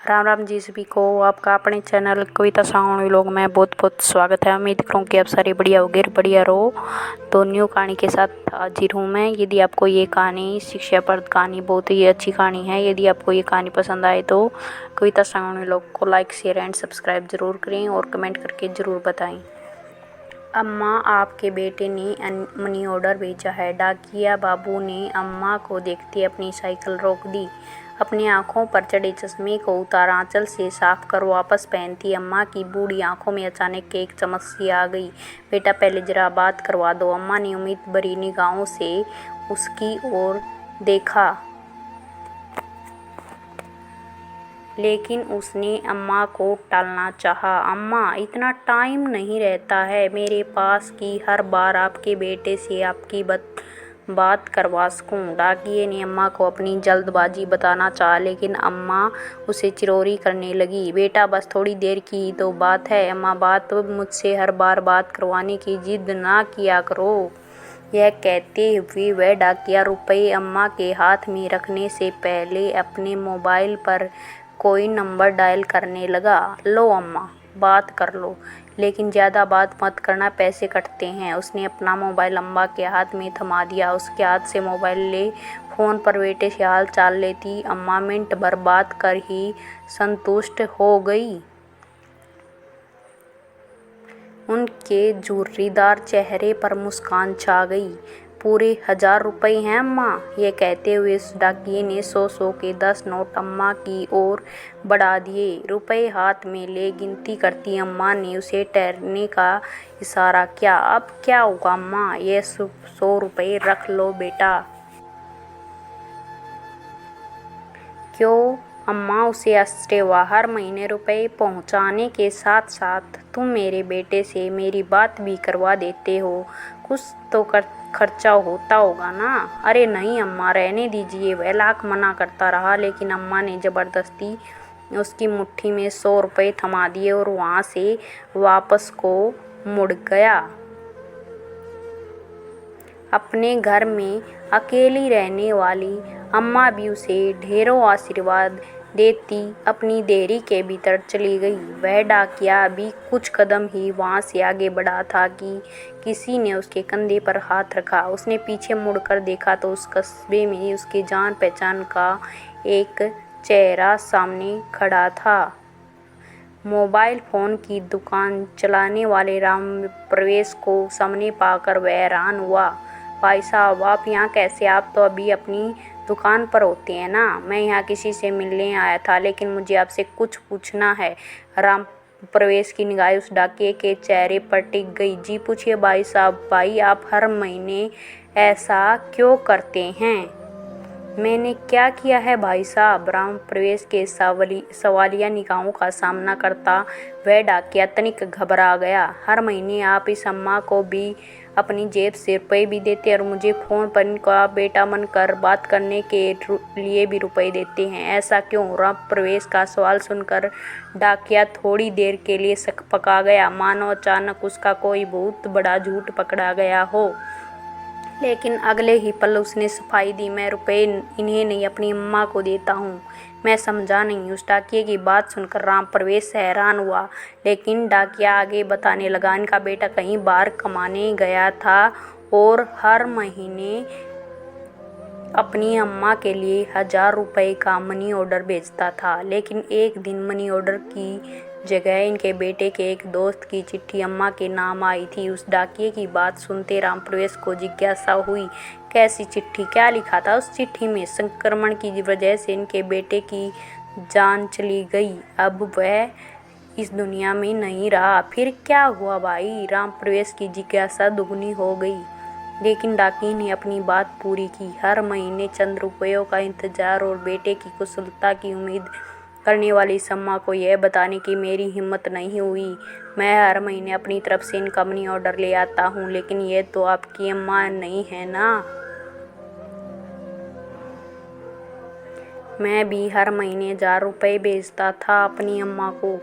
राम राम जी सभी को। आपका अपने चैनल कविता साउंड व्लॉग में बहुत बहुत स्वागत है। उम्मीद करूँ कि आप सारे बढ़िया होगे, बढ़िया रहो। तो न्यू कहानी के साथ हाजिर हूँ मैं। यदि आपको ये कहानी शिक्षाप्रद कहानी, बहुत ही अच्छी कहानी है, यदि आपको ये कहानी पसंद आए तो कविता साउंड व्लॉग को लाइक शेयर एंड सब्सक्राइब ज़रूर करें और कमेंट करके ज़रूर बताएं। अम्मा, आपके बेटे ने मनी ऑर्डर भेजा है। डाकिया बाबू ने अम्मा को देखते अपनी साइकिल रोक दी। अपनी आंखों पर चढ़े चश्मे को उतारा, आंचल से साफ कर वापस पहनती अम्मा की बूढ़ी आंखों में अचानक एक चमक सी आ गई। बेटा, पहले जरा बात करवा दो। अम्मा ने उम्मीद भरी निगाहों से उसकी ओर देखा, लेकिन उसने अम्मा को टालना चाहा। अम्मा, इतना टाइम नहीं रहता है मेरे पास कि हर बार आपके बेटे से आपकी बात करवा सकूं। डाकिये ने अम्मा को अपनी जल्दबाजी बताना चाहा, लेकिन अम्मा उसे चिरौरी करने लगी। बेटा, बस थोड़ी देर की ही तो बात है। अम्मा, बात मुझसे हर बार बात करवाने की जिद ना किया करो। यह कहते हुए वह डाकिया रुपये अम्मा के हाथ में रखने से पहले अपने मोबाइल पर कोई नंबर डायल करने लगा। लो अम्मा, बात कर लो, लेकिन ज़्यादा बात मत करना, पैसे कटते हैं। उसने अपना मोबाइल अम्मा के हाथ में थमा दिया। उसके हाथ से मोबाइल ले फ़ोन पर बेटे से हाल चाल लेती अम्मा मिनट भर बात कर ही संतुष्ट हो गई। उनके झुर्रीदार चेहरे पर मुस्कान छा गई। पूरे 1000 रुपये हैं अम्मा। यह कहते हुए उस डाकिये ने 100 के 10 नोट अम्मा की ओर बढ़ा दिए। रुपये हाथ में ले गिनती करती अम्मा ने उसे ठहरने का इशारा किया। अब क्या होगा अम्मा? ये 100 रुपये रख लो बेटा। क्यों अम्मा? उसे आश्चर्य हुआ। हर महीने रुपये पहुंचाने के साथ साथ तुम मेरे बेटे से मेरी बात भी करवा देते हो। कुछ तो खर्चा होता होगा ना? अरे नहीं अम्मा, रहने दीजिए। वह लाख मना करता रहा, लेकिन अम्मा ने ज़बरदस्ती उसकी मुट्ठी में 100 रुपये थमा दिए और वहाँ से वापस को मुड़ गया। अपने घर में अकेली रहने वाली अम्मा भी उसे ढेरों आशीर्वाद देती अपनी देरी के भीतर चली गई। वह डाकिया अभी कुछ कदम ही वहाँ से आगे बढ़ा था कि किसी ने उसके कंधे पर हाथ रखा। उसने पीछे मुड़कर देखा तो उस कस्बे में उसके जान पहचान का एक चेहरा सामने खड़ा था। मोबाइल फ़ोन की दुकान चलाने वाले राम प्रवेश को सामने पाकर वह हैरान हुआ। भाई साहब, आप यहाँ कैसे? आप तो अभी अपनी दुकान पर होते हैं ना? मैं यहाँ किसी से मिलने आया था, लेकिन मुझे आपसे कुछ पूछना है। राम प्रवेश की निगाहें उस डाकिये के चेहरे पर टिक गई। जी पूछिए भाई साहब। भाई, आप हर महीने ऐसा क्यों करते हैं? मैंने क्या किया है भाई साहब? राम प्रवेश के सवालिया निगाहों का सामना करता वह डाकिया तनिक घबरा गया। हर महीने आप इस अम्मा को भी अपनी जेब से रुपये भी देते और मुझे फ़ोन पर इनका बेटा बनकर बात करने के लिए भी रुपये देते हैं। ऐसा क्यों? राम प्रवेश का सवाल सुनकर डाकिया थोड़ी देर के लिए सकपका गया, मानो अचानक उसका कोई बहुत बड़ा झूठ पकड़ा गया हो। लेकिन अगले ही पल उसने सफाई दी। मैं रुपये इन्हें नहीं, अपनी अम्मा को देता हूँ। मैं समझा नहीं। उस डाकिये की बात सुनकर राम प्रवेश हैरान हुआ, लेकिन डाकिया आगे बताने लगा। इनका बेटा कहीं बाहर कमाने गया था और हर महीने अपनी अम्मा के लिए 1000 रुपये का मनी ऑर्डर भेजता था, लेकिन एक दिन मनी ऑर्डर की जगह इनके बेटे के एक दोस्त की चिट्ठी अम्मा के नाम आई थी। उस डाकिये की बात सुनते राम प्रवेश को जिज्ञासा हुई। कैसी चिट्ठी? क्या लिखा था उस चिट्ठी में? संक्रमण की वजह से इनके बेटे की जान चली गई, अब वह इस दुनिया में नहीं रहा। फिर क्या हुआ भाई? राम प्रवेश की जिज्ञासा दुगनी हो गई। लेकिन डाकिये ने अपनी बात पूरी की। हर महीने चंद रुपयों का इंतजार और बेटे की कुशलता की उम्मीद करने वाली इस अम्मा को यह बताने की मेरी हिम्मत नहीं हुई। मैं हर महीने अपनी तरफ से इनका मनी ऑर्डर ले आता हूँ, लेकिन ये तो आपकी अम्मा नहीं है ना? मैं भी हर महीने 1000 रुपये भेजता था अपनी अम्मा को,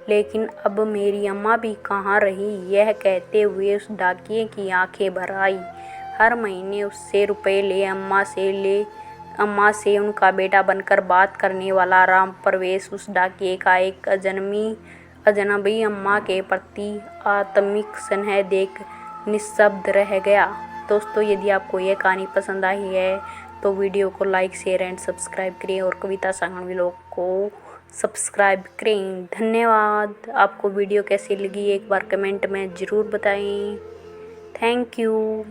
लेकिन अब मेरी अम्मा भी कहाँ रही? यह कहते हुए उस डाकिये की आंखें भर आई। हर महीने उससे रुपये ले अम्मा से ले अम्मा से उनका बेटा बनकर बात करने वाला राम प्रवेश उस डाकिये का एक अजनबी अम्मा के प्रति आत्मिक स्नेह देख निःशब्द रह गया। दोस्तों, यदि आपको यह कहानी पसंद आई है तो वीडियो को लाइक, शेयर एंड सब्सक्राइब करें और कविता सांगण व्लॉग को सब्सक्राइब करें। धन्यवाद। आपको वीडियो कैसी लगी एक बार कमेंट में ज़रूर बताएं। Thank you.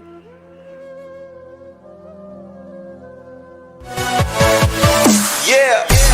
Yeah.